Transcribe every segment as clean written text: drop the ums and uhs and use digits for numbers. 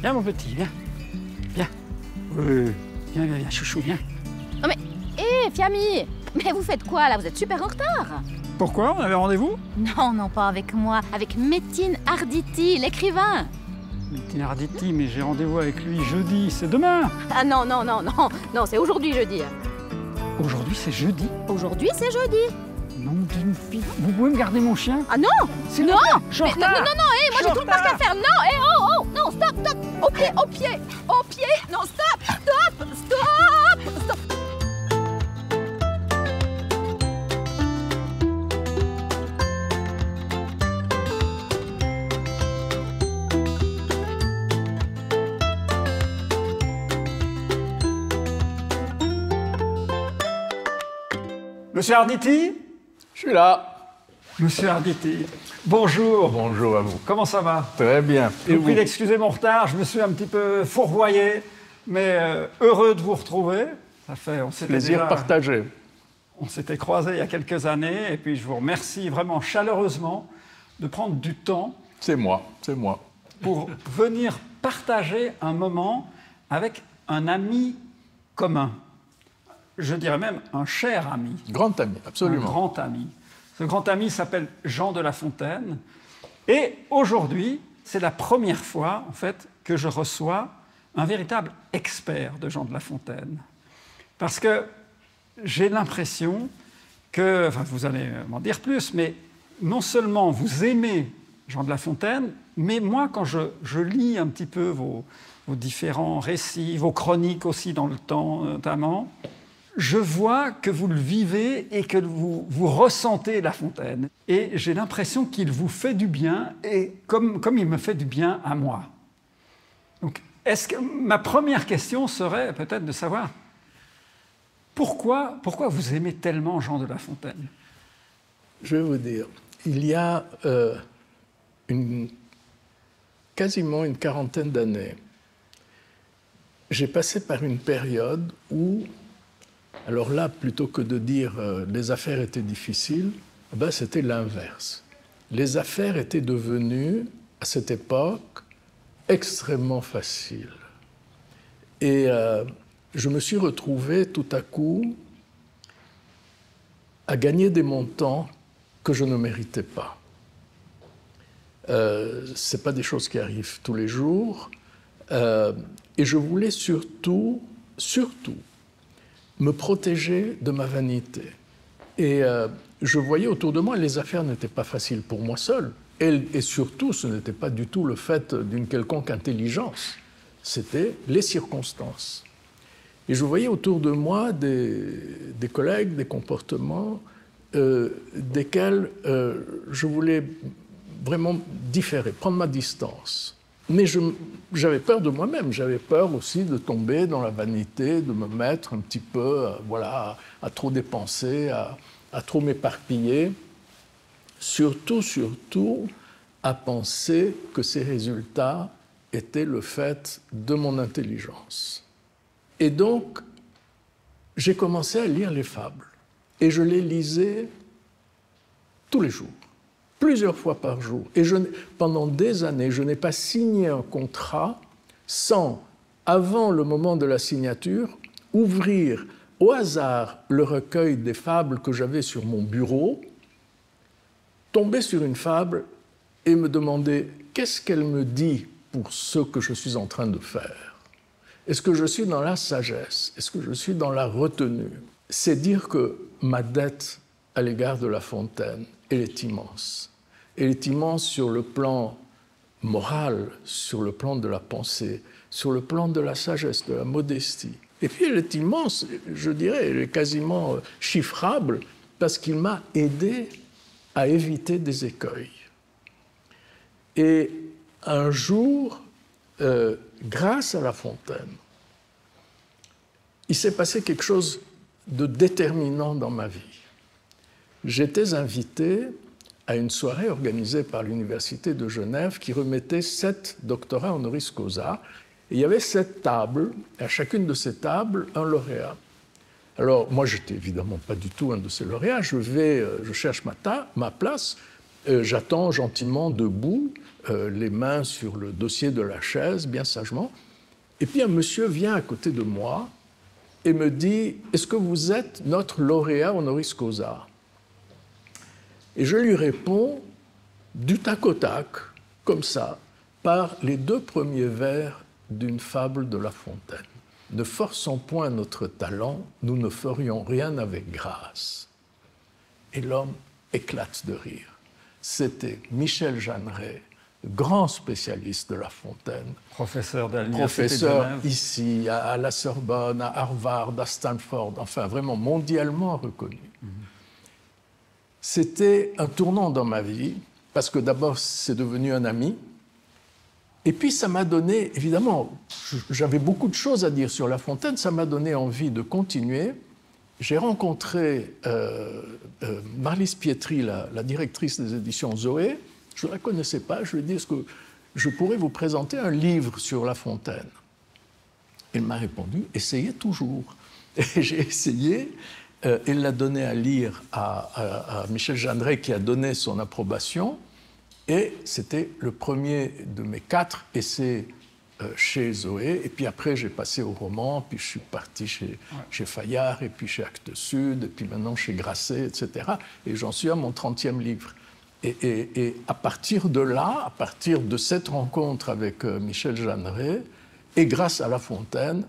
Viens, mon petit, viens. Viens. Oui. Viens, chouchou, viens. Oh mais, hé, Fiammi, mais vous faites quoi là? Vous êtes super en retard. Pourquoi? On avait rendez-vous? Non, pas avec moi, avec Metin Arditi, l'écrivain. Metin Arditi, mais j'ai rendez-vous avec lui jeudi, c'est demain. Ah non, c'est aujourd'hui jeudi. Aujourd'hui, c'est jeudi. Aujourd'hui, c'est jeudi. Non, d'une fille. Vous pouvez me garder mon chien? Ah non, S'il non, vous plaît, je suis en mais, retard. non, moi j'ai tout le parc à faire. Non, non, stop, au pied, non, stop. Monsieur Arditi? Je suis là. Monsieur Arditi, bonjour. Bonjour à vous. Comment ça va? Très bien. Je vous prie d'excuser mon retard, je me suis un petit peu fourvoyé, mais heureux de vous retrouver. Ça fait, Plaisir partagé. On s'était croisés il y a quelques années, et puis je vous remercie vraiment chaleureusement de prendre du temps. C'est moi. Pour venir partager un moment avec un ami commun. Je dirais même un cher ami. Grand ami, absolument. Un grand ami. Ce grand ami s'appelle Jean de La Fontaine. Et aujourd'hui, c'est la première fois, en fait, que je reçois un véritable expert de Jean de La Fontaine. Parce que j'ai l'impression que, enfin, vous allez m'en dire plus, mais non seulement vous aimez Jean de La Fontaine, mais moi, quand je lis un petit peu vos différents récits, vos chroniques aussi dans le temps notamment, je vois que vous le vivez et que vous ressentez La Fontaine. Et j'ai l'impression qu'il vous fait du bien, et comme il me fait du bien à moi. Donc, ma première question serait peut-être de savoir pourquoi vous aimez tellement Jean de La Fontaine? Je vais vous dire, il y a quasiment une quarantaine d'années, j'ai passé par une période où, alors là, plutôt que de dire les affaires étaient difficiles, ben c'était l'inverse. Les affaires étaient devenues, à cette époque, extrêmement faciles. Et je me suis retrouvé tout à coup à gagner des montants que je ne méritais pas. Ce n'est pas des choses qui arrivent tous les jours. Et je voulais surtout me protéger de ma vanité. Et je voyais autour de moi, les affaires n'étaient pas faciles pour moi seul. Et surtout, ce n'était pas du tout le fait d'une quelconque intelligence. C'était les circonstances. Et je voyais autour de moi des collègues, des comportements desquels je voulais vraiment différer, prendre ma distance. Mais j'avais peur de moi-même, j'avais peur aussi de tomber dans la vanité, de me mettre un petit peu à trop dépenser, à trop m'éparpiller. Surtout à penser que ces résultats étaient le fait de mon intelligence. Et donc, j'ai commencé à lire les fables. Et je les lisais tous les jours, plusieurs fois par jour. Et pendant des années, je n'ai pas signé un contrat sans, avant le moment de la signature, ouvrir au hasard le recueil des fables que j'avais sur mon bureau, tomber sur une fable et me demander qu'est-ce qu'elle me dit pour ce que je suis en train de faire. Est-ce que je suis dans la sagesse? Est-ce que je suis dans la retenue? C'est dire que ma dette à l'égard de La Fontaine, elle est immense. Elle est immense sur le plan moral, sur le plan de la pensée, sur le plan de la sagesse, de la modestie. Et puis elle est immense, je dirais, elle est quasiment chiffrable, parce qu'il m'a aidé à éviter des écueils. Et un jour, grâce à La Fontaine, il s'est passé quelque chose de déterminant dans ma vie. J'étais invité à une soirée organisée par l'Université de Genève qui remettait 7 doctorats honoris causa. Et il y avait 7 tables, et à chacune de ces tables, un lauréat. Alors, moi, je n'étais évidemment pas du tout un de ces lauréats. Je cherche ma place, j'attends gentiment debout, les mains sur le dossier de la chaise, bien sagement. Et puis un monsieur vient à côté de moi et me dit « Est-ce que vous êtes notre lauréat honoris causa ?» Et je lui réponds du tac au tac, comme ça, par les 2 premiers vers d'une fable de La Fontaine. « Ne forçons point notre talent, nous ne ferions rien avec grâce. » Et l'homme éclate de rire. C'était Michel Jeanneret, grand spécialiste de La Fontaine. Professeur de l'Université de Professeur Genève. ici, à la Sorbonne, à Harvard, à Stanford, enfin vraiment mondialement reconnu. C'était un tournant dans ma vie, parce que d'abord c'est devenu un ami, et puis ça m'a donné, évidemment, j'avais beaucoup de choses à dire sur La Fontaine, ça m'a donné envie de continuer. J'ai rencontré Marlise Pietri, la directrice des éditions Zoé. Je ne la connaissais pas. Je lui ai dit, est-ce que je pourrais vous présenter un livre sur La Fontaine? Elle m'a répondu, essayez toujours. Et j'ai essayé. Elle l'a donné à lire à Michel Jeanneret, qui a donné son approbation. Et c'était le premier de mes 4 essais chez Zoé, et puis après j'ai passé au roman, puis je suis parti chez Fayard, et puis chez Actes Sud, et puis maintenant chez Grasset, etc. Et j'en suis à mon 30e livre. Et à partir de là, à partir de cette rencontre avec Michel Jeanneret, et grâce à La Fontaine,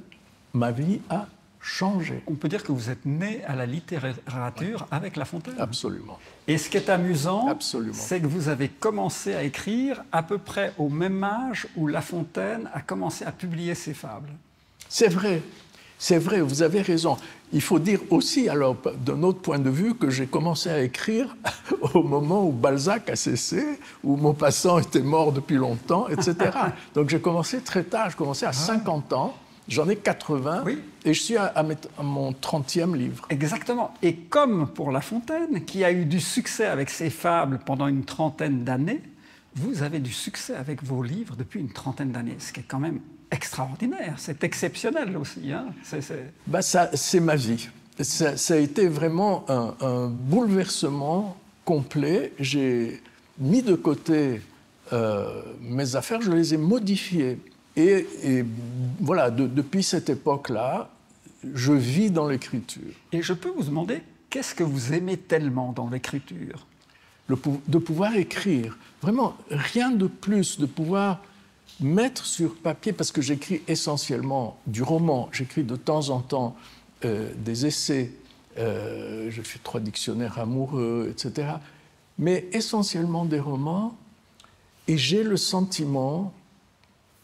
ma vie a changé. On peut dire que vous êtes né à la littérature avec La Fontaine. Absolument. Et ce qui est amusant, Absolument. c'est que vous avez commencé à écrire à peu près au même âge où La Fontaine a commencé à publier ses fables. C'est vrai, vous avez raison. Il faut dire aussi, alors, d'un autre point de vue, que j'ai commencé à écrire au moment où Balzac a cessé, où Maupassant était mort depuis longtemps, etc. Donc j'ai commencé très tard, j'ai commencé à 50 ans, j'en ai 80, Oui. et je suis à mon 30e livre. Exactement. Et comme pour La Fontaine, qui a eu du succès avec ses fables pendant une 30aine d'années, vous avez du succès avec vos livres depuis une 30aine d'années, ce qui est quand même extraordinaire, c'est exceptionnel aussi. Hein. Ben ça, c'est ma vie. Ça a été vraiment un bouleversement complet. J'ai mis de côté mes affaires, je les ai modifiées. Et voilà, depuis cette époque-là, je vis dans l'écriture. Et je peux vous demander, qu'est-ce que vous aimez tellement dans l'écriture? De pouvoir écrire. Vraiment, rien de plus, de pouvoir mettre sur papier, parce que j'écris essentiellement du roman, j'écris de temps en temps des essais, je fais 3 dictionnaires amoureux, etc. Mais essentiellement des romans, et j'ai le sentiment,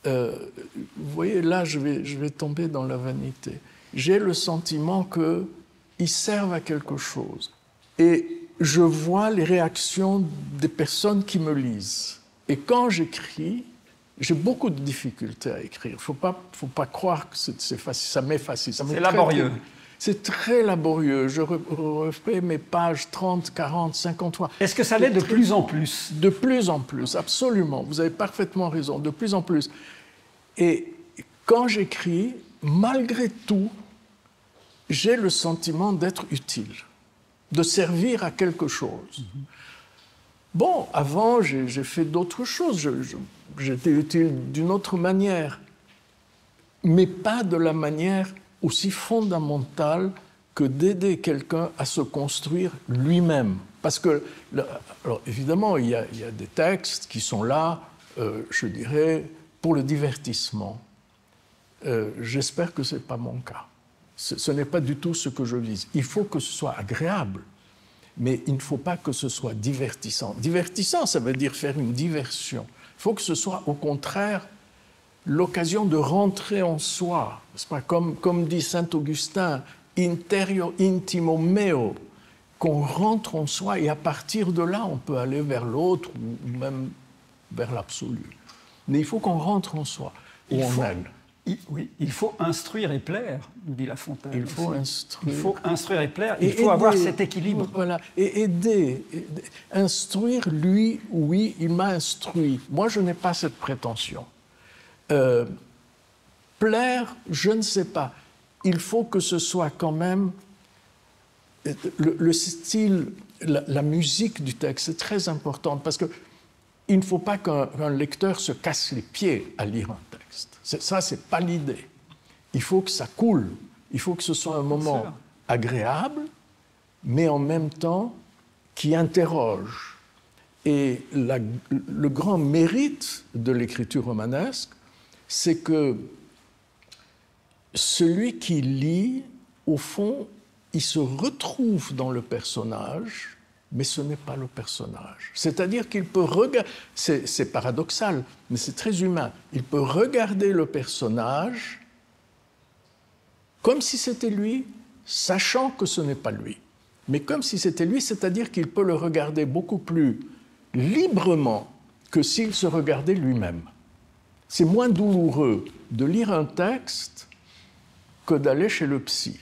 vous voyez, là je vais tomber dans la vanité, j'ai le sentiment qu'ils servent à quelque chose. Et je vois les réactions des personnes qui me lisent. Et quand j'écris, j'ai beaucoup de difficultés à écrire. Il ne faut pas croire que c'est facile. Ça m'est facile. C'est laborieux. C'est très laborieux. Je refais mes pages 30, 40, 50 fois. Est-ce que ça l'est de plus en plus? De plus en plus, absolument. Vous avez parfaitement raison, de plus en plus. Et quand j'écris, malgré tout, j'ai le sentiment d'être utile, de servir à quelque chose. Bon, avant, j'ai fait d'autres choses. J'étais utile d'une autre manière, mais pas de la manière aussi fondamentale que d'aider quelqu'un à se construire lui-même. Parce que, alors évidemment, il y a des textes qui sont là, je dirais, pour le divertissement. J'espère que ce n'est pas mon cas. Ce n'est pas du tout ce que je vise. Il faut que ce soit agréable, mais il ne faut pas que ce soit divertissant. Divertissant, ça veut dire faire une diversion. Il faut que ce soit, au contraire, l'occasion de rentrer en soi. C'est pas comme dit saint Augustin, interior intimo meo, qu'on rentre en soi et à partir de là, on peut aller vers l'autre ou même vers l'absolu. Mais il faut qu'on rentre en soi, où on aime. Oui, il faut instruire et plaire, nous dit La Fontaine. Il faut instruire. Il faut instruire et plaire, il faut avoir cet équilibre. Voilà, et aider. Instruire, lui, oui, il m'a instruit. Moi, je n'ai pas cette prétention. Plaire, je ne sais pas. Il faut que ce soit quand même le style, la musique du texte, c'est très important parce que il ne faut pas qu'un lecteur se casse les pieds à lire un texte. Ça, ce n'est pas l'idée. Il faut que ça coule. Il faut que ce soit un moment agréable, mais en même temps qui interroge. Et le grand mérite de l'écriture romanesque, c'est que celui qui lit, au fond, il se retrouve dans le personnage, mais ce n'est pas le personnage. C'est-à-dire qu'il peut regarder, c'est paradoxal, mais c'est très humain, il peut regarder le personnage comme si c'était lui, sachant que ce n'est pas lui. Mais comme si c'était lui, c'est-à-dire qu'il peut le regarder beaucoup plus librement que s'il se regardait lui-même. C'est moins douloureux de lire un texte que d'aller chez le psy.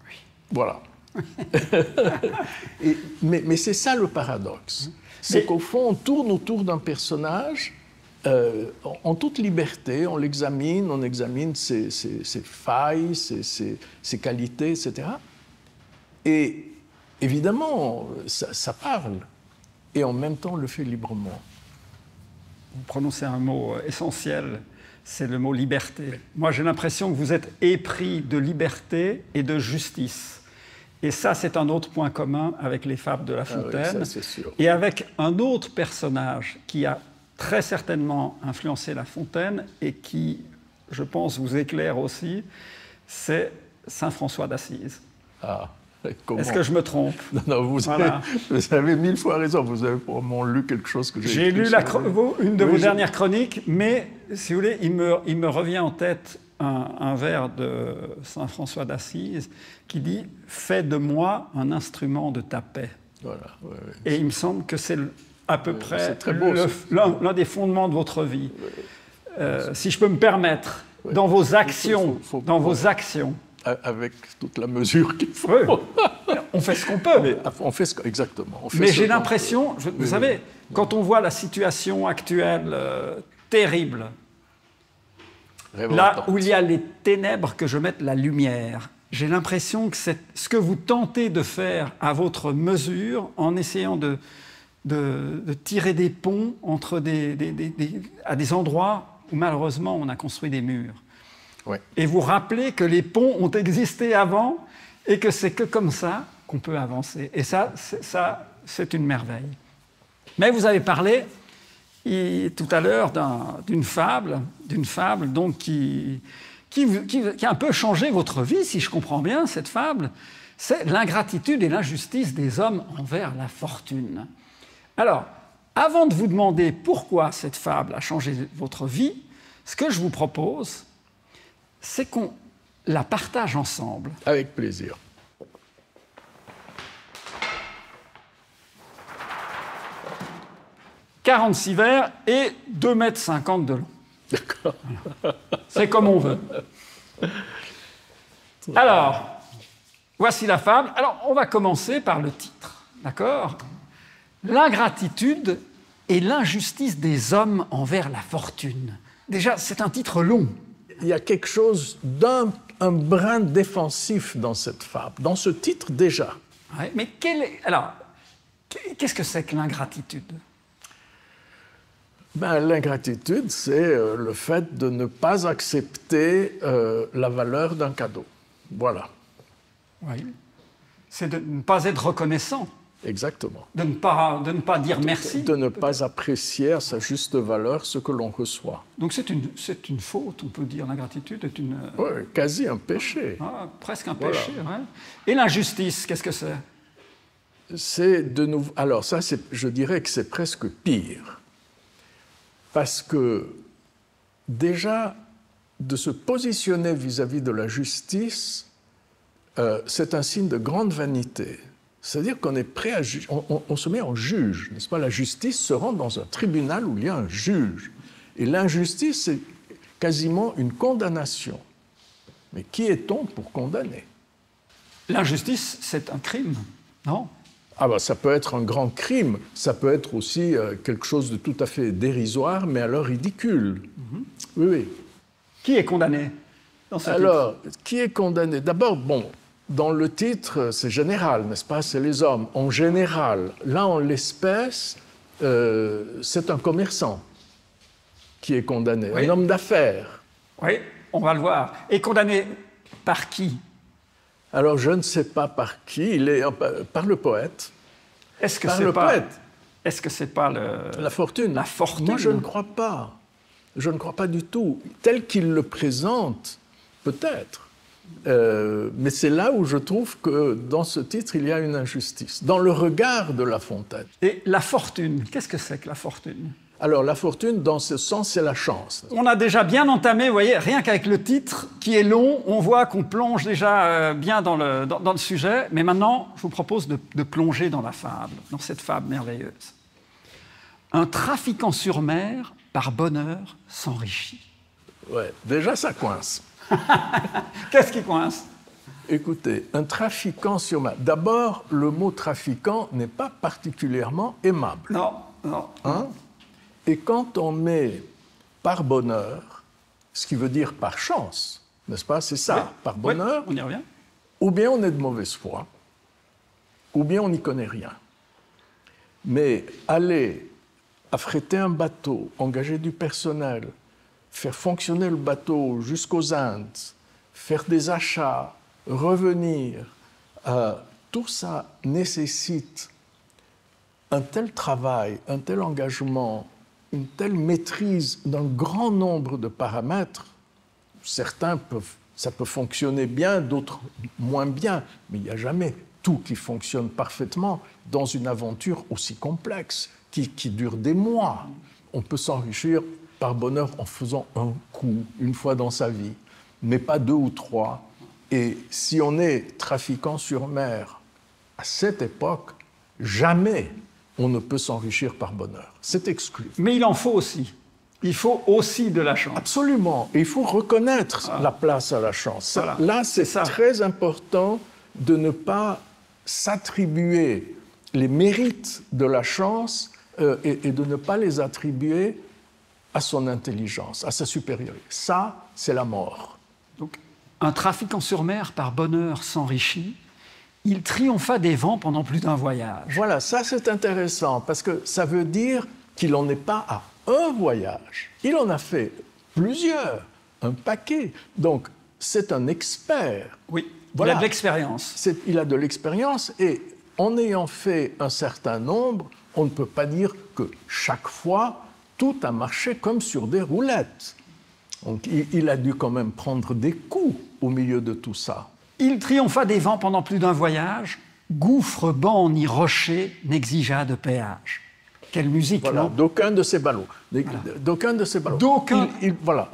Oui. Voilà. Mais c'est ça le paradoxe. C'est qu'au fond, on tourne autour d'un personnage en toute liberté, on l'examine, on examine ses failles, ses qualités, etc. Et évidemment, ça parle, et en même temps, on le fait librement. Vous prononcez un mot essentiel, c'est le mot liberté. Moi, j'ai l'impression que vous êtes épris de liberté et de justice. Et ça, c'est un autre point commun avec les fables de La Fontaine. Oui, ça, c'est sûr. Et avec un autre personnage qui a très certainement influencé La Fontaine et qui, je pense, vous éclaire aussi, c'est saint François d'Assise. Ah, comment? Est-ce que je me trompe? Non, vous avez 1000 fois raison. Vous avez probablement lu quelque chose que j'ai écrit. J'ai lu une de vos dernières chroniques, mais, si vous voulez, il me revient en tête un vers de saint François d'Assise qui dit « Fais de moi un instrument de ta paix ». Voilà, oui. Et il me semble que c'est à peu près l'un des fondements de votre vie. Si je peux me permettre, dans vos actions, actions. Avec toute la mesure qu'il faut. Oui. On fait ce qu'on peut. Mais on fait exactement. Mais j'ai l'impression, vous savez, quand on voit la situation actuelle terrible, là où il y a les ténèbres, que je mette la lumière, j'ai l'impression que c'est ce que vous tentez de faire à votre mesure, en essayant de tirer des ponts entre à des endroits où malheureusement on a construit des murs. Ouais. Et vous rappelez que les ponts ont existé avant et que c'est que comme ça qu'on peut avancer. Et ça, c'est une merveille. Mais vous avez parlé tout à l'heure d'une fable donc qui a un peu changé votre vie, si je comprends bien, cette fable. C'est l'ingratitude et l'injustice des hommes envers la fortune. Alors, avant de vous demander pourquoi cette fable a changé votre vie, ce que je vous propose, c'est qu'on la partage ensemble. Avec plaisir. « 46 vers et 2,50 m de long. » D'accord. C'est comme on veut. Alors, voici la fable. Alors, on va commencer par le titre, d'accord? L'ingratitude et l'injustice des hommes envers la fortune. Déjà, c'est un titre long. Il y a quelque chose d'un brin défensif dans cette fable, dans ce titre déjà. Ouais, mais qu'est-ce que c'est que l'ingratitude? L'ingratitude, c'est le fait de ne pas accepter la valeur d'un cadeau. Voilà. Oui. C'est de ne pas être reconnaissant. Exactement. De ne pas dire merci. De ne pas apprécier à sa juste valeur ce que l'on reçoit. Donc c'est une faute, on peut dire. L'ingratitude est une... Oui, quasi un péché. Presque un péché, ouais. Et l'injustice, qu'est-ce que c'est? C'est de nouveau... Alors ça, je dirais que c'est presque pire. Parce que déjà, de se positionner vis-à-vis de la justice, c'est un signe de grande vanité. C'est-à-dire qu'on est prêt à juger, on se met en juge, n'est-ce pas? La justice se rend dans un tribunal où il y a un juge. Et l'injustice, c'est quasiment une condamnation. Mais qui est-on pour condamner? L'injustice, c'est un crime, non? Ça peut être un grand crime, ça peut être aussi quelque chose de tout à fait dérisoire, mais alors ridicule. Mm-hmm. Oui, oui. Qui est condamné dans ce titre? Qui est condamné? D'abord, dans le titre, c'est général, n'est-ce pas? C'est les hommes, en général. Là, en l'espèce, c'est un commerçant qui est condamné, Oui. un homme d'affaires. Oui, on va le voir. Et condamné par qui? Alors, je ne sais pas par qui, par le poète. Est-ce que Par c'est le pas... poète. Est-ce que c'est pas La fortune. La fortune. Moi, je ne crois pas. Je ne crois pas du tout. Tel qu'il le présente, peut-être. Mais c'est là où je trouve que dans ce titre, il y a une injustice. Dans le regard de La Fontaine. Et la fortune, qu'est-ce que c'est que la fortune? Alors, la fortune, dans ce sens, c'est la chance. On a déjà bien entamé, vous voyez, rien qu'avec le titre qui est long, on voit qu'on plonge déjà bien dans le sujet. Mais maintenant, je vous propose de plonger dans la fable, dans cette fable merveilleuse. Un trafiquant sur mer, par bonheur, s'enrichit. Ouais, déjà, ça coince. Qu'est-ce qui coince? Écoutez, un trafiquant sur mer. D'abord, le mot trafiquant n'est pas particulièrement aimable. Non, non. Hein? Et quand on met par bonheur, ce qui veut dire par chance, n'est-ce pas? C'est ça, Oui. par bonheur, Oui, on y revient. ou bien on est de mauvaise foi, ou bien on n'y connaît rien. Mais aller affréter un bateau, engager du personnel, faire fonctionner le bateau jusqu'aux Indes, faire des achats, revenir, tout ça nécessite un tel travail, un tel engagement, une telle maîtrise d'un grand nombre de paramètres. Certains ça peut fonctionner bien, d'autres moins bien, mais il n'y a jamais tout qui fonctionne parfaitement dans une aventure aussi complexe, qui dure des mois. On peut s'enrichir par bonheur en faisant un coup, une fois dans sa vie, mais pas 2 ou 3. Et si on est trafiquant sur mer, à cette époque, jamais on ne peut s'enrichir par bonheur. C'est exclu. Mais il en faut aussi. Il faut aussi de la chance. Absolument. Et il faut reconnaître la place à la chance. Voilà. Là, c'est ça. très important de ne pas s'attribuer les mérites de la chance et de ne pas les attribuer à son intelligence, à sa supériorité. Ça, c'est la mort. Donc, un trafiquant sur mer, par bonheur, s'enrichit. Il triompha des vents pendant plus d'un voyage. Voilà, ça c'est intéressant, parce que ça veut dire qu'il n'en est pas à un voyage. Il en a fait plusieurs, un paquet. Donc, c'est un expert. Oui, Voilà. il a de l'expérience. Il a de l'expérience, et en ayant fait un certain nombre, on ne peut pas dire que chaque fois, tout a marché comme sur des roulettes. Donc, il a dû quand même prendre des coups au milieu de tout ça. Il triompha des vents pendant plus d'un voyage. Gouffre, banc ni rocher n'exigea de péage. Quelle musique, Voilà, non? d'aucun de ces ballots. D'aucun de ces ballots. D'aucun. Voilà.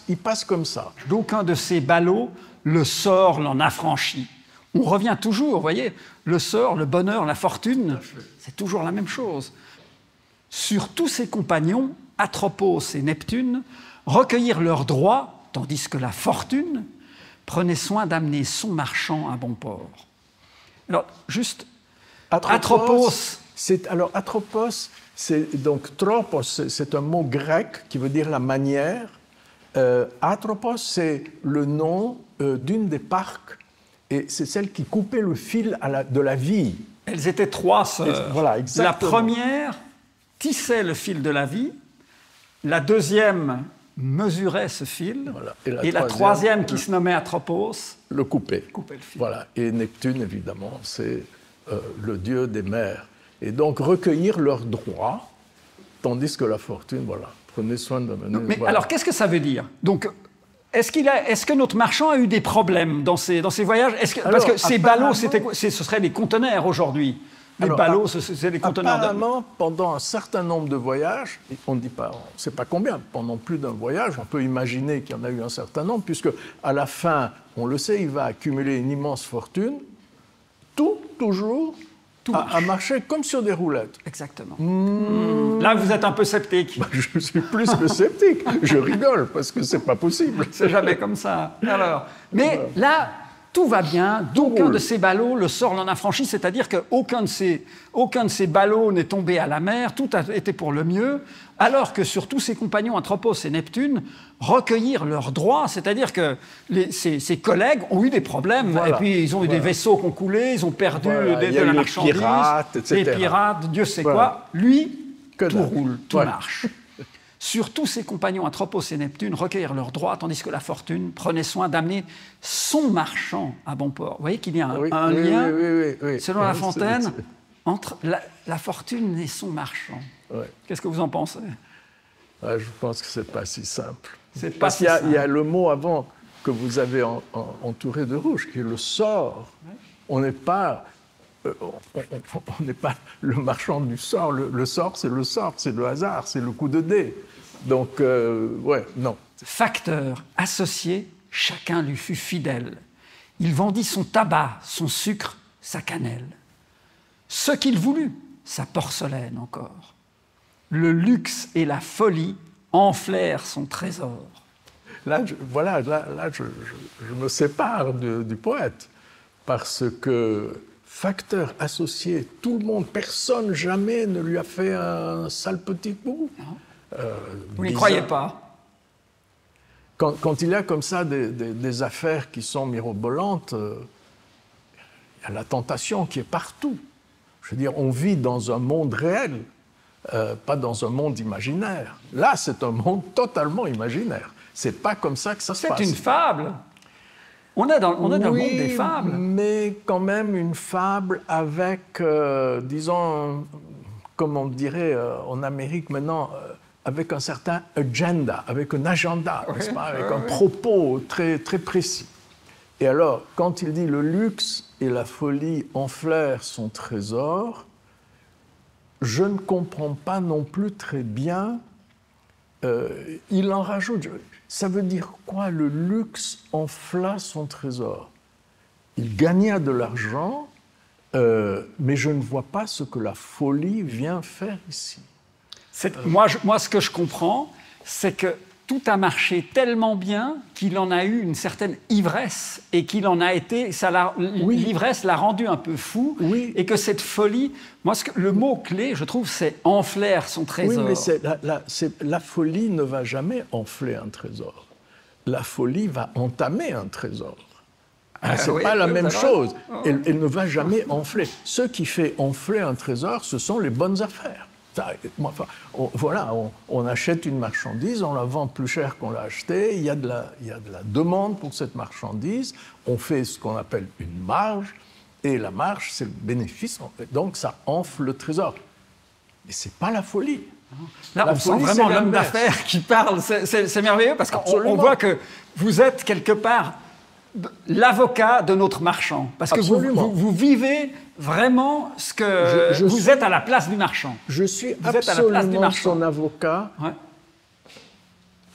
Il passe comme ça. D'aucun de ces ballots, le sort l'en affranchit. On revient toujours, vous voyez, le sort, le bonheur, la fortune, c'est toujours la même chose. Sur tous ses compagnons, Atropos et Neptune, recueillirent leurs droits, tandis que la fortune prenait soin d'amener son marchand à bon port. Alors, juste, Atropos. Atropos, c'est donc tropos, c'est un mot grec qui veut dire la manière. Atropos, c'est le nom d'une des parques, et c'est celle qui coupait le fil de la vie. Elles étaient 3 sœurs. Voilà, La exactement. première tissait le fil de la vie, la deuxième mesurait ce fil, Voilà. et la troisième, qui se nommait Atropos, Le coupait. coupait le fil. Voilà. Et Neptune, évidemment, c'est le dieu des mers. Et donc recueillir leurs droits, tandis que la fortune, voilà, prenez soin de mener. Mais voilà. alors, qu'est-ce que ça veut dire? Donc, est-ce que notre marchand a eu des problèmes dans ses voyages? Parce que ces ballots, ce seraient des conteneurs aujourd'hui. Les Alors, ballots, c'est des conteneurs. Apparemment, pendant un certain nombre de voyages, on ne dit pas, on ne sait pas combien, pendant plus d'un voyage, on peut imaginer qu'il y en a eu un certain nombre, puisque à la fin, on le sait, il va accumuler une immense fortune. Toujours à marcher comme sur des roulettes. Exactement. Là, vous êtes un peu sceptique. Je suis plus que sceptique. Je rigole parce que c'est pas possible. C'est jamais comme ça. Alors, mais là, tout va bien. D'aucun roule. de ces ballots le sort l'en affranchit, c'est-à-dire qu'aucun de ces ballots n'est tombé à la mer. Tout a été pour le mieux, alors que sur tous ses compagnons, Atropos et Neptune, recueillir leurs droits, c'est-à-dire que ses collègues ont eu des problèmes, Voilà. et puis ils ont eu des vaisseaux qui ont coulé, ils ont perdu Voilà, il y de a la eu les marchandise, pirates, etc. les pirates, Dieu sait Voilà. quoi. Lui, tout dalle. roule, tout Ouais. marche. Sur tous ses compagnons Atropos et Neptune recueillirent leurs droits, tandis que la fortune prenait soin d'amener son marchand à bon port. Vous voyez qu'il y a Oui, un oui, lien, oui. selon La Oui, Fontaine, c'est- entre la fortune et son marchand. ouais. Qu'est-ce que vous en pensez? Ouais, je pense que c'est pas si simple. C'est pas Parce si qu'il y a, simple. il y a le mot avant que vous avez entouré de rouge, qui est le sort. On n'est pas, on n'est pas le marchand du sort. Le sort, c'est le hasard, c'est le coup de dé. Donc, ouais, non. Facteur, associé, chacun lui fut fidèle. Il vendit son tabac, son sucre, sa cannelle. Ce qu'il voulut, sa porcelaine encore. Le luxe et la folie enflèrent son trésor. Là, je me sépare du poète, parce que facteur, associé, tout le monde, personne jamais ne lui a fait un sale petit coup. Vous n'y bizarre. croyez pas? Quand il y a comme ça des affaires qui sont mirobolantes, il y a la tentation qui est partout. Je veux dire, on vit dans un monde réel, pas dans un monde imaginaire. Là, c'est un monde totalement imaginaire. C'est pas comme ça que ça se passe. C'est une fable. On est dans le Oui, monde des fables. mais quand même une fable avec, disons, comme on dirait en Amérique maintenant, avec un certain agenda, avec un agenda, n'est-ce pas, avec un propos très, très précis. Et alors, quand il dit le luxe et la folie enflèrent son trésor, je ne comprends pas non plus très bien. Il en rajoute. Ça veut dire quoi, le luxe enfla son trésor? Il gagna de l'argent, mais je ne vois pas ce que la folie vient faire ici. Moi, ce que je comprends, c'est que tout a marché tellement bien qu'il en a eu une certaine ivresse et qu'il en a été, l'ivresse l'a rendu un peu fou, Oui. et que cette folie, le mot clé, je trouve, c'est enflaire son trésor. Oui, mais la folie ne va jamais enfler un trésor. La folie va entamer un trésor. C'est oui, pas la oui, même vous avez chose. Elle ne va jamais enfler. Ce qui fait enfler un trésor, ce sont les bonnes affaires. On achète une marchandise, on la vend plus cher qu'on l'a achetée, il y a de la demande pour cette marchandise, on fait ce qu'on appelle une marge, et la marge, c'est le bénéfice, donc ça enfle le trésor. Mais ce n'est pas la folie. Là, La on sent folie, vraiment c'est l'homme l'inverse. d'affaires qui parle. C'est merveilleux parce qu'on Absolument. voit que vous êtes quelque part l'avocat de notre marchand. Parce que Absolument. vous vivez vraiment ce que vous êtes à la place du marchand. Je suis Vous êtes à la place du absolument marchand. son avocat, Ouais.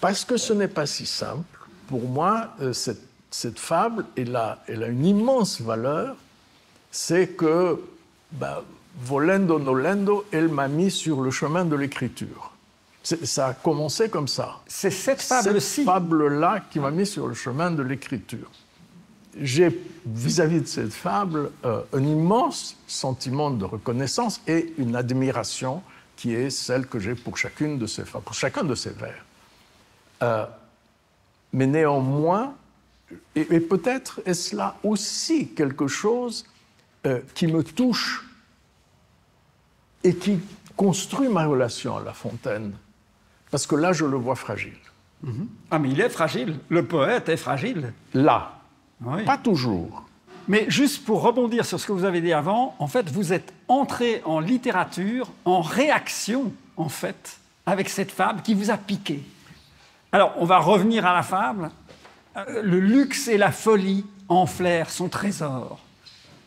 parce que ce n'est pas si simple. Pour moi, cette fable, elle a une immense valeur. C'est que, volendo nolendo, elle m'a mis sur le chemin de l'écriture. Ça a commencé comme ça. C'est cette fable-ci. Cette fable-là qui m'a mis sur le chemin de l'écriture. J'ai, vis-à-vis de cette fable, un immense sentiment de reconnaissance et une admiration qui est celle que j'ai pour chacune de ces fables, pour chacun de ces vers. Mais néanmoins, et peut-être est-ce là aussi quelque chose qui me touche et qui construit ma relation à La Fontaine. Parce que là, je le vois fragile. Ah, mais il est fragile. Le poète est fragile. Là, Oui. pas toujours. Mais juste pour rebondir sur ce que vous avez dit avant, en fait, vous êtes entré en littérature en réaction, en fait, avec cette fable qui vous a piqué. Alors, on va revenir à la fable. Le luxe et la folie enflèrent son trésor.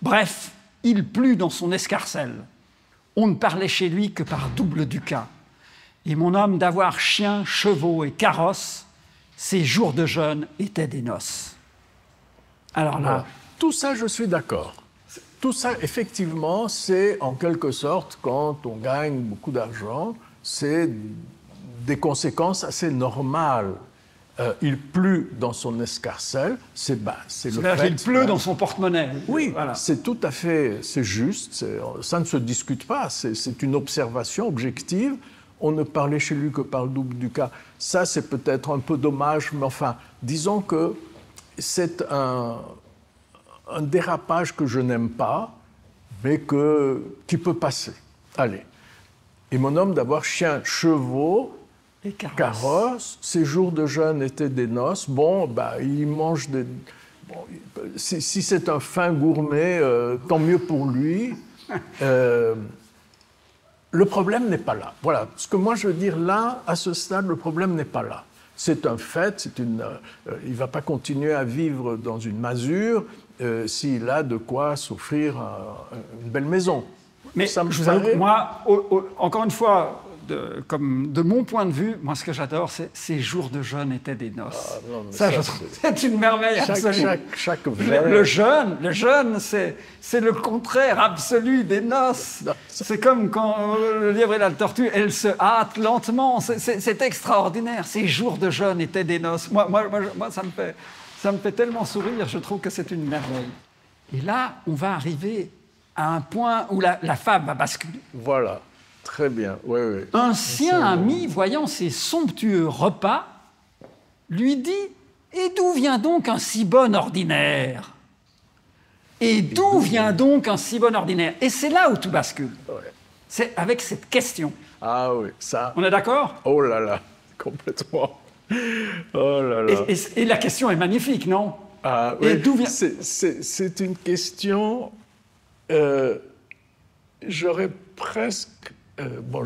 Bref, il plut dans son escarcelle. On ne parlait chez lui que par double ducat. Et mon homme d'avoir chiens, chevaux et carrosses, ses jours de jeûne étaient des noces. Alors là, Tout ça, je suis d'accord. Tout ça, effectivement, c'est en quelque sorte, quand on gagne beaucoup d'argent, c'est des conséquences assez normales. Il pleut dans son escarcelle, c'est le c'est-à-dire fait... qu'il pleut dans son porte-monnaie. Oui, Voilà. c'est tout à fait, c'est juste, ça ne se discute pas, c'est une observation objective. On ne parlait chez lui que par le double ducat. Ça, c'est peut-être un peu dommage, mais enfin, disons que c'est un dérapage que je n'aime pas, mais qui peut passer. Allez. Et mon homme d'avoir chien, chevaux, Et carrosse. carrosse. Ses jours de jeûne étaient des noces. Bon, bah, il mange des... Bon, si c'est un fin gourmet, tant mieux pour lui. Le problème n'est pas là. Voilà. Ce que moi je veux dire là, à ce stade, le problème n'est pas là. C'est un fait. Il ne va pas continuer à vivre dans une masure s'il a de quoi s'offrir une belle maison. Mais Ça me je vous avoue, paraît- moi, encore une fois, de mon point de vue, moi, ce que j'adore, c'est ces jours de jeûne étaient des noces. Ah, non, mais ça, ça, je trouve, c'est une merveille absolue. Chaque verre. Le jeûne, c'est le contraire absolu des noces. Non, C'est comme quand le lièvre et la tortue, elles se hâtent lentement. C'est extraordinaire. Ces jours de jeûne étaient des noces. Moi, ça me fait tellement sourire. Je trouve que c'est une merveille. Et là, on va arriver à un point où la femme va basculer. Voilà. Très bien. Oui, oui. Un sien ami, voyant ces somptueux repas, lui dit « Et d'où vient donc un si bon ordinaire ?» Et d'où vient donc un si bon ordinaire? Et c'est là où tout bascule. Ouais. C'est avec cette question. Ah oui, ça. On est d'accord? Oh là là, complètement. Oh là là. Et la question est magnifique, non? Ah, Et oui. d'où vient... C'est une question. J'aurais presque. Bon,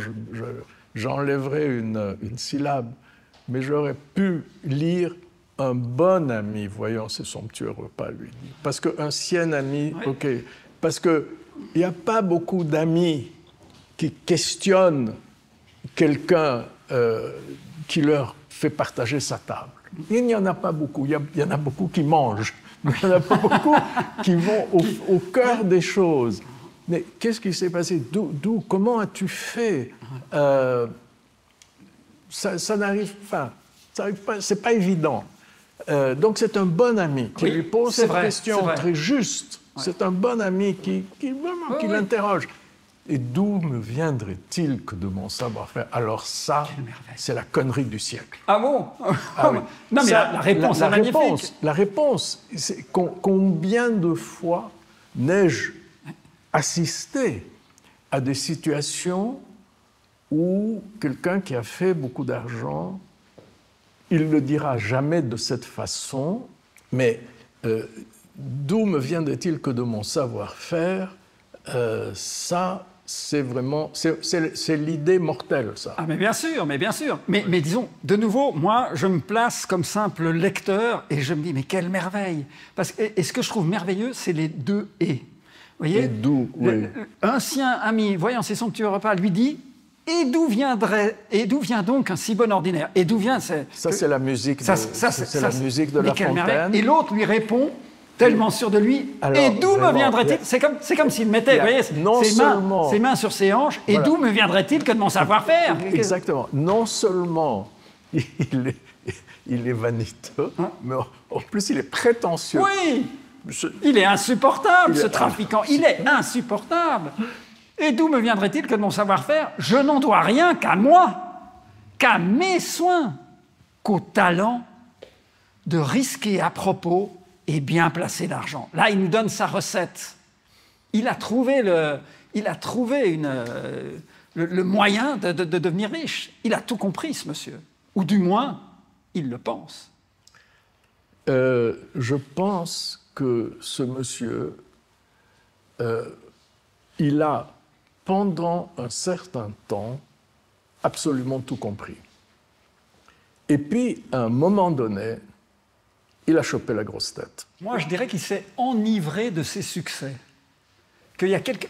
j'enlèverai une syllabe, mais j'aurais pu lire un bon ami voyant ces somptueux repas, lui dit. Parce qu'un sien ami, Oui. ok. Parce qu'il n'y a pas beaucoup d'amis qui questionnent quelqu'un qui leur fait partager sa table. Il n'y en a pas beaucoup. Il y en a beaucoup qui mangent. Mais il n'y en a pas beaucoup qui vont au cœur des choses. Mais qu'est-ce qui s'est passé? Comment as-tu fait? Ça n'arrive pas. C'est pas évident. Donc c'est un bon ami qui Oui, lui pose c'est cette vrai, question c'est vrai. très juste. Ouais. C'est un bon ami qui vraiment qui oui. l'interroge. Et d'où me viendrait-il que de mon savoir-faire? Alors ça, Quelle merveille. c'est la connerie du siècle. Ah bon? Ah oui. Non, mais Ça, la réponse est magnifique. La réponse, c'est combien de fois n'ai-je assisté à des situations où quelqu'un qui a fait beaucoup d'argent, il ne le dira jamais de cette façon, mais d'où me viendrait-il que de mon savoir-faire? Ça, c'est vraiment, c'est l'idée mortelle, ça. Ah, mais bien sûr, mais bien sûr. Mais disons, de nouveau, moi, je me place comme simple lecteur et je me dis, mais quelle merveille! Et ce que je trouve merveilleux, c'est les deux « et ». Vous voyez? Et d'où, oui. Un sien ami, voyant ces somptueux repas, lui dit « Et d'où vient donc un si bon ordinaire ?» Et d'où vient... Ça, c'est la musique c'est la musique de mais La quelle merveille. Fontaine. Et l'autre lui répond, tellement sûr de lui, Alors, et d'où me vraiment, viendrait-il? il y a- C'est comme s'il mettait, vous voyez, non seulement- ses mains sur ses hanches, et Voilà. d'où me viendrait-il que de mon savoir-faire? Exactement. Non seulement il est vaniteux, mais en plus il est prétentieux. Oui, Je- il est insupportable, Il est- ce trafiquant. Il est insupportable. Et d'où me viendrait-il que de mon savoir-faire, je n'en dois rien qu'à moi, qu'à mes soins, qu'au talent de risquer à propos et bien placer l'argent. Là, il nous donne sa recette. Il a trouvé le moyen de devenir riche. Il a tout compris, ce monsieur. Ou du moins, il le pense. je pense que ce monsieur, il a, pendant un certain temps, absolument tout compris. Et puis, à un moment donné, il a chopé la grosse tête. Moi, je dirais qu'il s'est enivré de ses succès.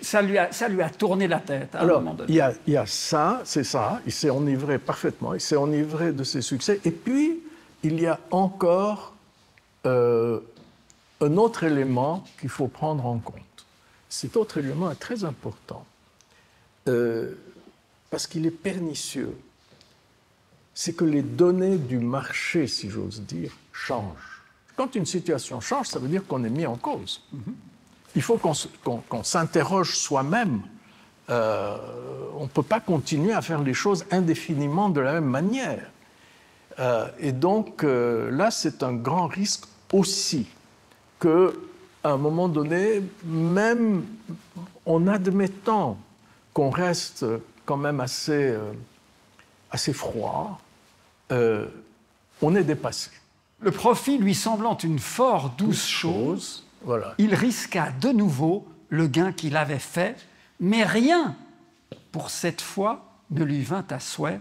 Ça lui a tourné la tête à un Alors, moment donné. il y a ça, c'est ça, il s'est enivré parfaitement, il s'est enivré de ses succès. Et puis, il y a encore un autre élément qu'il faut prendre en compte. Cet autre élément est très important, parce qu'il est pernicieux. C'est que les données du marché, si j'ose dire, changent. Quand une situation change, ça veut dire qu'on est mis en cause. Il faut qu'on s'interroge soi-même. On ne peut pas continuer à faire les choses indéfiniment de la même manière. Et donc, là, c'est un grand risque aussi qu'à un moment donné, même en admettant qu'on reste quand même assez froid. On est dépassé. Le profit lui semblant une fort douce chose, Voilà. il risqua de nouveau le gain qu'il avait fait, mais rien, pour cette fois, ne lui vint à souhait.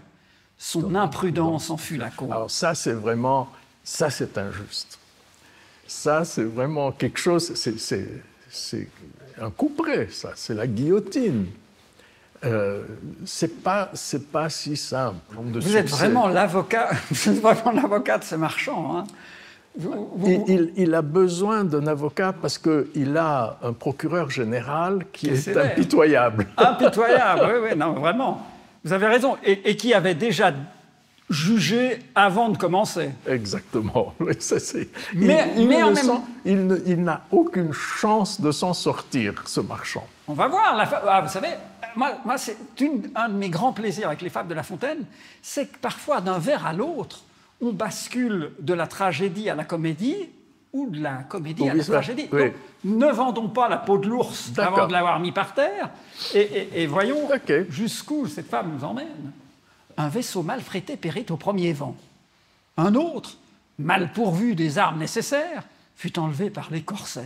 Son imprudence en fut la cause. Alors ça, c'est vraiment... Ça, c'est injuste. Ça, c'est vraiment quelque chose... C'est un couperet, ça. C'est la guillotine. C'est pas si simple. Vous êtes vraiment l'avocat de ces marchands. Hein. Il a besoin d'un avocat parce qu'il a un procureur général qui est sévère. impitoyable. Impitoyable, oui, non, vraiment. Vous avez raison. Et qui avait déjà jugé avant de commencer. Exactement. Il n'a aucune chance de s'en sortir, ce marchand. On va voir. Vous savez, moi c'est un de mes grands plaisirs avec les fables de La Fontaine, c'est que parfois, d'un vers à l'autre, on bascule de la tragédie à la comédie ou de la comédie à la tragédie. Oui. Donc, ne vendons pas la peau de l'ours avant de l'avoir mis par terre et voyons jusqu'où cette fable nous emmène. Un vaisseau mal frété périt au premier vent. Un autre, mal pourvu des armes nécessaires, fut enlevé par les corsaires.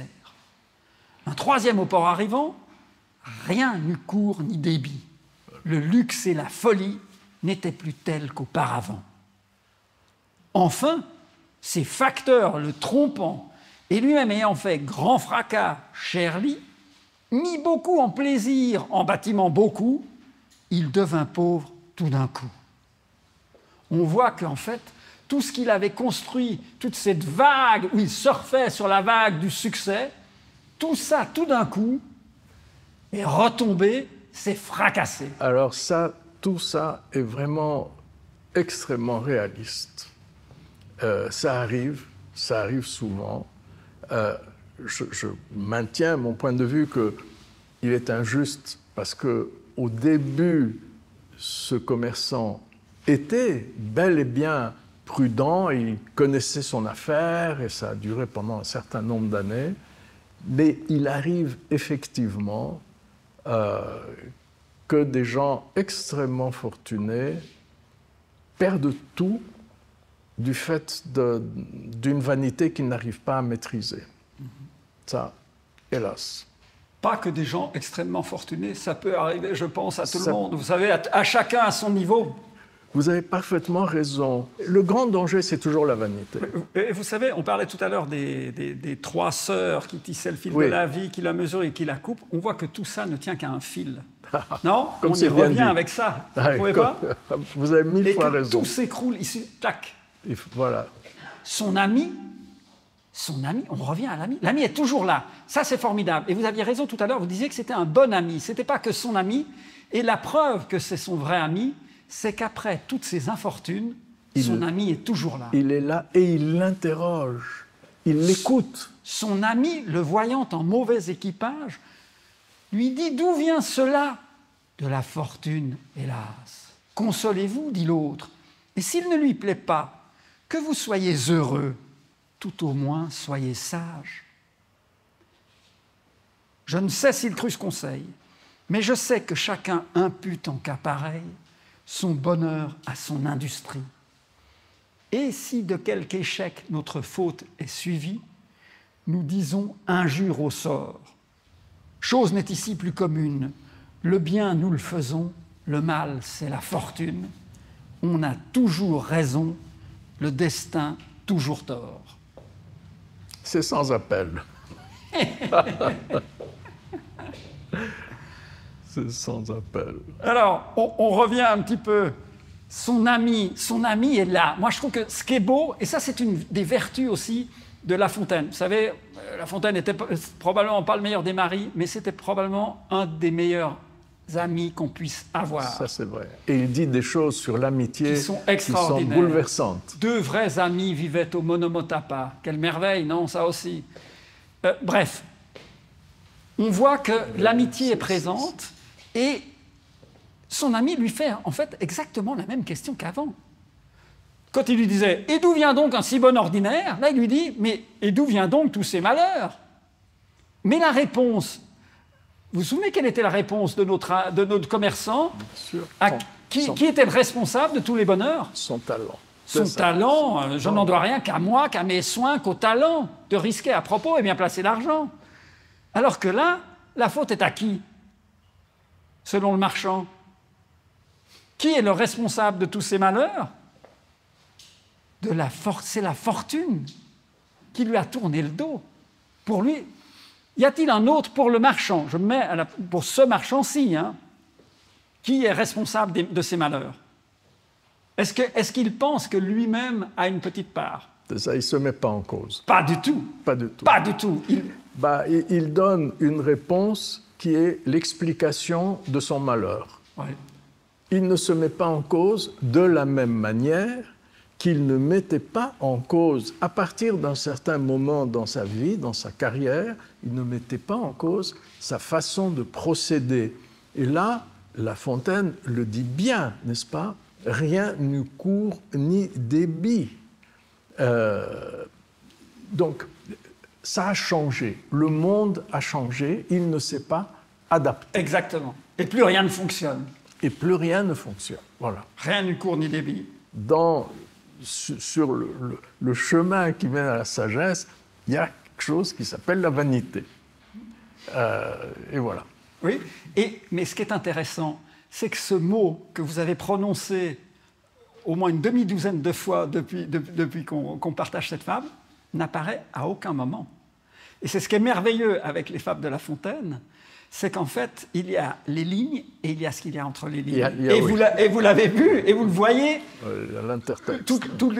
Un troisième au port arrivant, rien n'eut cours ni débit. Le luxe et la folie n'étaient plus tels qu'auparavant. Enfin, ses facteurs le trompant et lui-même ayant fait grand fracas, cher lit, mis beaucoup en plaisir, en bâtiment beaucoup, il devint pauvre tout d'un coup. On voit qu'en fait, tout ce qu'il avait construit, toute cette vague où il surfait sur la vague du succès, tout ça, tout d'un coup, est retombé, s'est fracassé. Alors ça, tout ça est vraiment extrêmement réaliste. Ça arrive souvent. Je maintiens mon point de vue qu'il est injuste parce qu'au début, ce commerçant était bel et bien prudent, il connaissait son affaire et ça a duré pendant un certain nombre d'années, mais il arrive effectivement que des gens extrêmement fortunés perdent tout du fait d'une vanité qu'ils n'arrivent pas à maîtriser. Ça, hélas. Pas que des gens extrêmement fortunés, ça peut arriver, je pense, à tout le monde. Vous savez, à chacun à son niveau. Vous avez parfaitement raison. Le grand danger, c'est toujours la vanité. Et vous savez, on parlait tout à l'heure des trois sœurs qui tissaient le fil de la vie, qui la mesurent et qui la coupent. On voit que tout ça ne tient qu'à un fil. Non? Comme on y revient avec ça. Vous ne trouvez pas? Vous avez mille fois raison. Et que tout s'écroule ici, tac. Voilà. Son ami, on revient à l'ami. L'ami est toujours là. Ça, c'est formidable. Et vous aviez raison tout à l'heure, vous disiez que c'était un bon ami. Ce n'était pas que son ami. Et la preuve que c'est son vrai ami, c'est qu'après toutes ces infortunes, son ami est toujours là. Il est là et il l'interroge. Il l'écoute. Son ami, le voyant en mauvais équipage, lui dit « D'où vient cela ?»« De la fortune, hélas. »« Consolez-vous, dit l'autre. Et s'il ne lui plaît pas, que vous soyez heureux, tout au moins soyez sage. » Je ne sais s'il crut ce conseil, mais je sais que chacun impute en cas pareil son bonheur à son industrie. Et si de quelque échec notre faute est suivie, nous disons injure au sort. Chose n'est ici plus commune. Le bien, nous le faisons, le mal, c'est la fortune. On a toujours raison, le destin toujours tort. C'est sans appel. C'est sans appel. Alors, on revient un petit peu. Son ami est là. Moi, je trouve que ce qui est beau, et ça, c'est une des vertus aussi de La Fontaine. Vous savez, La Fontaine n'était probablement pas le meilleur des maris, mais c'était probablement un des meilleurs amis qu'on puisse avoir. Ça, c'est vrai. Et il dit des choses sur l'amitié qui sont extraordinaires. Qui sont bouleversantes. Deux vrais amis vivaient au Monomotapa. Quelle merveille, non, ça aussi. Bref, on voit que l'amitié est présente et son ami lui fait en fait exactement la même question qu'avant. Quand il lui disait « Et d'où vient donc un si bon ordinaire ?» Là, il lui dit « Mais et d'où vient donc tous ces malheurs ?» Mais la réponse vous vous souvenez quelle était la réponse de notre commerçant Sûr. Qui était le responsable de tous les bonheurs? Son talent. Son talent, je n'en dois rien qu'à moi, qu'à mes soins, qu'au talent de risquer à propos et bien placer l'argent. Alors que là, la faute est à qui? Selon le marchand. Qui est le responsable de tous ces malheurs? C'est la fortune qui lui a tourné le dos. Pour lui, y a-t-il un autre pour le marchand? Je me mets pour ce marchand-ci, hein, qui est responsable de ces malheurs? Est-ce qu'il pense que lui-même a une petite part? Ça, il ne se met pas en cause. Pas du tout. Pas du tout. Pas du tout. Il donne une réponse qui est l'explication de son malheur. Ouais. Il ne se met pas en cause de la même manière qu'il ne mettait pas en cause, à partir d'un certain moment dans sa vie, dans sa carrière, il ne mettait pas en cause sa façon de procéder. Et là, La Fontaine le dit bien, n'est-ce pas? Rien ni cours ni débit. Donc, ça a changé. Le monde a changé. Il ne s'est pas adapté. Exactement. Et plus rien ne fonctionne. Et plus rien ne fonctionne. Voilà. Rien ni cours ni débit. Sur le chemin qui mène à la sagesse, il y a quelque chose qui s'appelle la vanité. Et voilà. Oui, mais ce qui est intéressant, c'est que ce mot que vous avez prononcé au moins une demi-douzaine de fois depuis qu'on partage cette fable, n'apparaît à aucun moment. Et c'est ce qui est merveilleux avec les fables de La Fontaine, c'est qu'en fait, il y a les lignes et il y a ce qu'il y a entre les lignes. Et vous l'avez vu, et vous le voyez,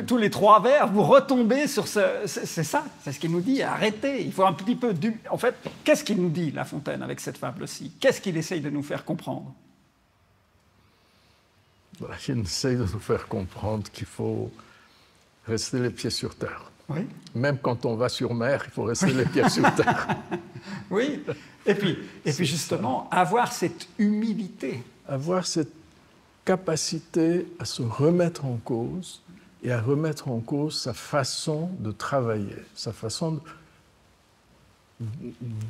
tous les trois vers, vous retombez sur c'est ça, c'est ce qu'il nous dit, arrêtez, il faut un petit peu... En fait, qu'est-ce qu'il nous dit, La Fontaine, avec cette fable-ci? Qu'est-ce qu'il essaye de nous faire comprendre? Il essaye de nous faire comprendre qu'il faut rester les pieds sur terre. Oui. Même quand on va sur mer, il faut rester les pieds sur terre. Oui, et puis justement, avoir cette humilité. Avoir cette capacité à se remettre en cause et à remettre en cause sa façon de travailler, sa façon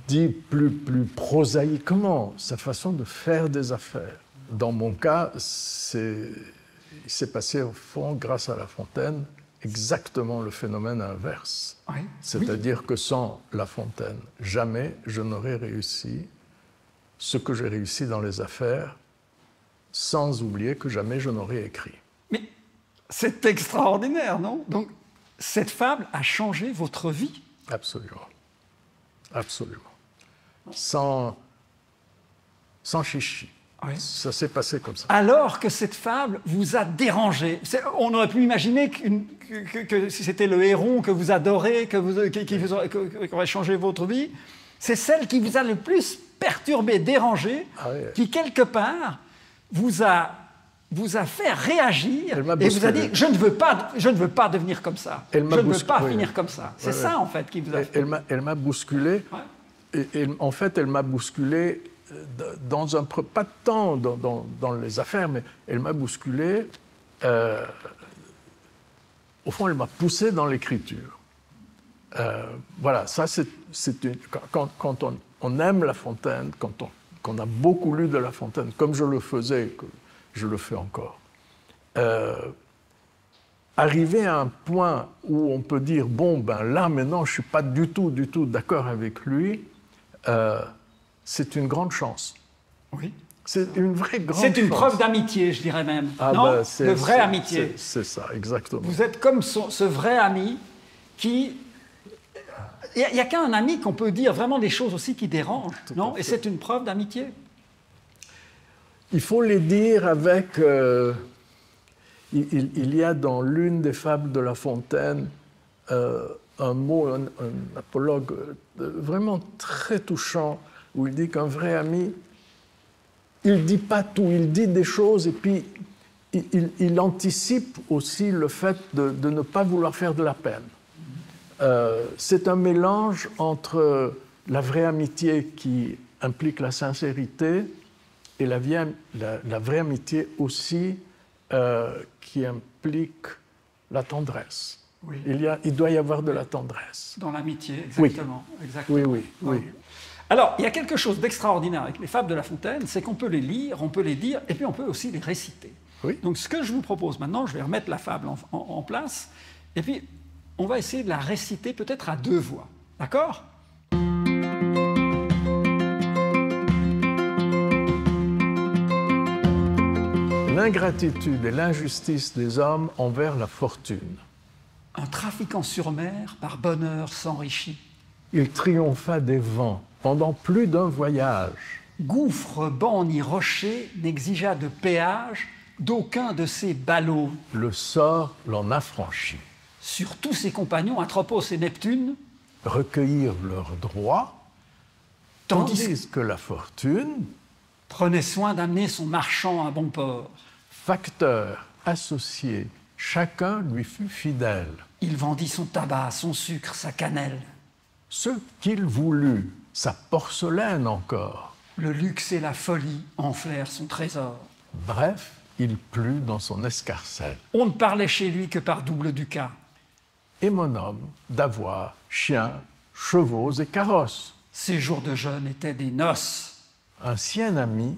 dit plus prosaïquement, sa façon de faire des affaires. Dans mon cas, il s'est passé au fond, grâce à La Fontaine, exactement le phénomène inverse. Oui. C'est-à-dire que sans La Fontaine, jamais je n'aurais réussi ce que j'ai réussi dans les affaires, sans oublier que jamais je n'aurais écrit. Mais c'est extraordinaire, non? Donc, cette fable a changé votre vie? Absolument. Absolument. Sans chichi. Oui. Ça s'est passé comme ça. Alors que cette fable vous a dérangé. On aurait pu imaginer que c'était le héron que vous adorez, qui aurait changé votre vie. C'est celle qui vous a le plus perturbé, dérangé, qui quelque part vous a fait réagir et vous a dit « je ne veux pas devenir comme ça, je ne veux pas finir comme ça ». C'est ça en fait qui vous a fait. Elle m'a bousculé, et en fait elle m'a bousculé dans pas tant dans les affaires, mais elle m'a bousculé, au fond elle m'a poussé dans l'écriture. Voilà, ça quand on aime La Fontaine, quand on a beaucoup lu de La Fontaine, comme je le faisais, que je le fais encore, arriver à un point où on peut dire, bon, ben là, maintenant, je ne suis pas du tout d'accord avec lui, c'est une grande chance. Oui. C'est une vraie grande chance. C'est une preuve d'amitié, je dirais même. Non, de vraie amitié. C'est ça, exactement. Vous êtes comme ce vrai ami qui... Il n'y a qu'un ami qu'on peut dire vraiment des choses aussi qui dérangent, non? Et c'est une preuve d'amitié. Il faut les dire avec... il y a dans l'une des fables de La Fontaine un mot, un apologue vraiment très touchant, où il dit qu'un vrai ami, il ne dit pas tout, il dit des choses et puis il anticipe aussi le fait de ne pas vouloir faire de la peine. C'est un mélange entre la vraie amitié qui implique la sincérité et la vraie amitié aussi qui implique la tendresse. Oui. Il doit y avoir de la tendresse. Dans l'amitié, exactement. Oui. Exactement. Oui. Alors, il y a quelque chose d'extraordinaire avec les fables de La Fontaine, c'est qu'on peut les lire, on peut les dire, et puis on peut aussi les réciter. Oui. Donc, ce que je vous propose maintenant, je vais remettre la fable en place, et puis on va essayer de la réciter peut-être à 2 voix. D'accord ? L'ingratitude et l'injustice des hommes envers la fortune. Un trafiquant sur mer, par bonheur, s'enrichit. Il triompha des vents pendant plus d'un voyage. Gouffre, banc ni rocher n'exigea de péage d'aucun de ses ballots. Le sort l'en affranchit. Sur tous ses compagnons, Atropos et Neptune, Recueillirent leurs droits, tandis que la fortune, prenait soin d'amener son marchand à bon port. facteur, associé, chacun lui fut fidèle. Il vendit son tabac, son sucre, sa cannelle. Ce qu'il voulut, sa porcelaine encore. Le luxe et la folie enflèrent son trésor. Bref, il plut dans son escarcelle. On ne parlait chez lui que par double ducat. Et mon homme d'avoir chiens, chevaux et carrosses. Ses jours de jeûne étaient des noces. Un sien ami,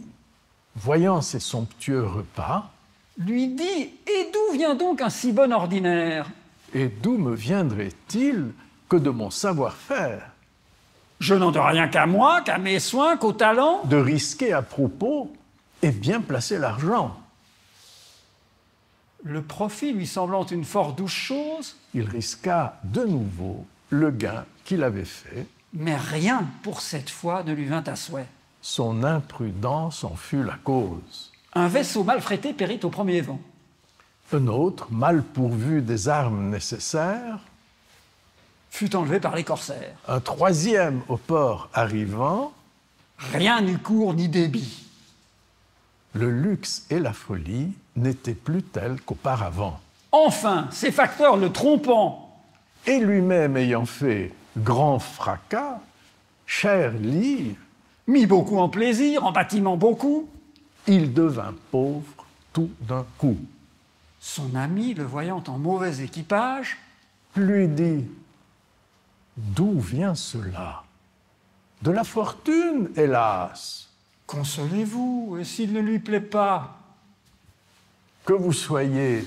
voyant ces somptueux repas, Lui dit « Et d'où vient donc un si bon ordinaire ?» et d'où me viendrait-il que de mon savoir-faire, Je n'en de rien qu'à moi, qu'à mes soins, qu'au talent. de risquer à propos et bien placer l'argent. Le profit lui semblant une fort douce chose, Il risqua de nouveau le gain qu'il avait fait. mais rien pour cette fois ne lui vint à souhait. Son imprudence en fut la cause. Un vaisseau mal frété périt au premier vent. Un autre, mal pourvu des armes nécessaires, Fut enlevé par les corsaires. un troisième au port arrivant, Rien n'eut cours ni débit. le luxe et la folie n'étaient plus tels qu'auparavant. Enfin, ces facteurs le trompant, Et lui-même ayant fait grand fracas, cher lyre, mit beaucoup en plaisir, en bâtiment beaucoup. il devint pauvre tout d'un coup. Son ami, le voyant en mauvais équipage, Lui dit, d'où vient cela? De la fortune, hélas. consolez-vous, et s'il ne lui plaît pas, Que vous soyez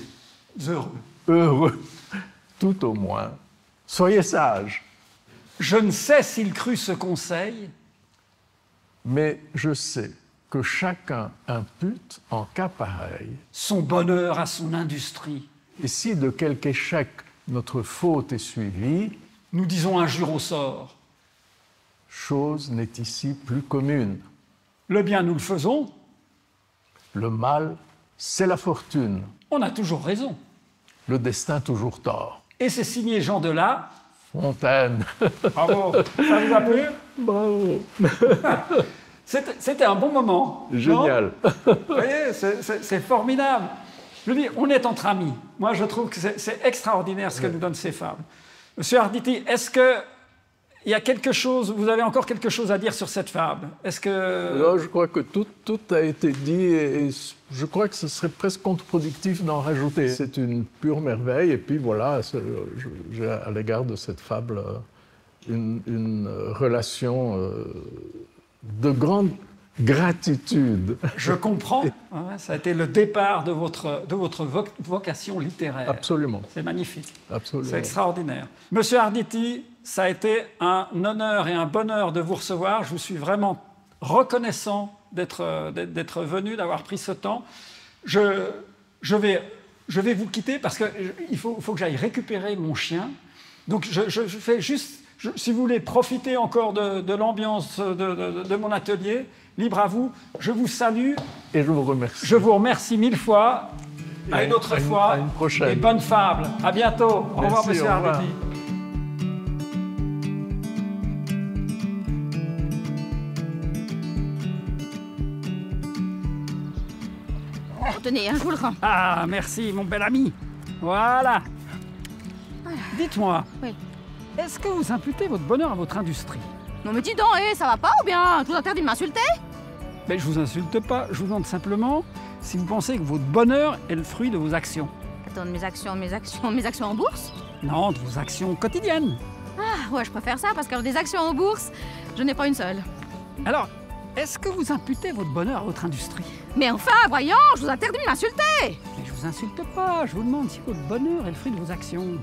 heureux. heureux, tout au moins. Soyez sage. Je ne sais s'il crut ce conseil, Mais je sais que chacun impute en cas pareil. son bonheur à son industrie. Et si de quelque échec notre faute est suivie, Nous disons injure au sort. chose n'est ici plus commune. Le bien, nous le faisons, Le mal, c'est la fortune. on a toujours raison. Le destin toujours tort. Et c'est signé Jean Delat. Fontaine. Bravo, ça vous a plu? Bravo. C'était un bon moment. non Génial. Vous voyez, c'est formidable. Je dis, on est entre amis. Moi, je trouve que c'est extraordinaire ce que nous donnent ces fables. Monsieur Arditi, est-ce que il y a quelque chose, vous avez encore quelque chose à dire sur cette fable? Est-ce que... Là, je crois que tout a été dit et je crois que ce serait presque contre-productif d'en rajouter. C'est une pure merveille et puis voilà, j'ai à l'égard de cette fable une relation de grande gratitude. Je comprends. Ouais, ça a été le départ de votre vocation littéraire. Absolument, C'est magnifique. absolument. C'est extraordinaire. Monsieur Arditi, ça a été un honneur et un bonheur de vous recevoir. Je vous suis vraiment reconnaissant d'être venu, d'avoir pris ce temps. Je vais vous quitter parce qu'il faut que j'aille récupérer mon chien. Donc je fais juste, si vous voulez profiter encore de l'ambiance de mon atelier, libre à vous. Je vous salue. Et je vous remercie. Je vous remercie 1000 fois. À une autre fois. À une prochaine. Et bonne fable. À bientôt. Au revoir, Merci, monsieur au revoir. Arditi. Tenez, hein, je vous le rends. Ah, merci, mon bel ami. Voilà. Dites-moi, Oui. est-ce que vous imputez votre bonheur à votre industrie? Non mais dis donc, ça va pas ou bien? Tu vous interdis de m'insulter? Mais je vous insulte pas, je vous demande simplement si vous pensez que votre bonheur est le fruit de vos actions. Attends, mes actions en bourse? Non, de vos actions quotidiennes. Ah ouais, je préfère ça parce que des actions en bourse, Je n'ai pas une seule. Alors, est-ce que vous imputez votre bonheur à votre industrie? Mais enfin, voyons, je vous interdis de m'insulter. Mais je vous insulte pas, je vous demande si votre bonheur est le fruit de vos actions.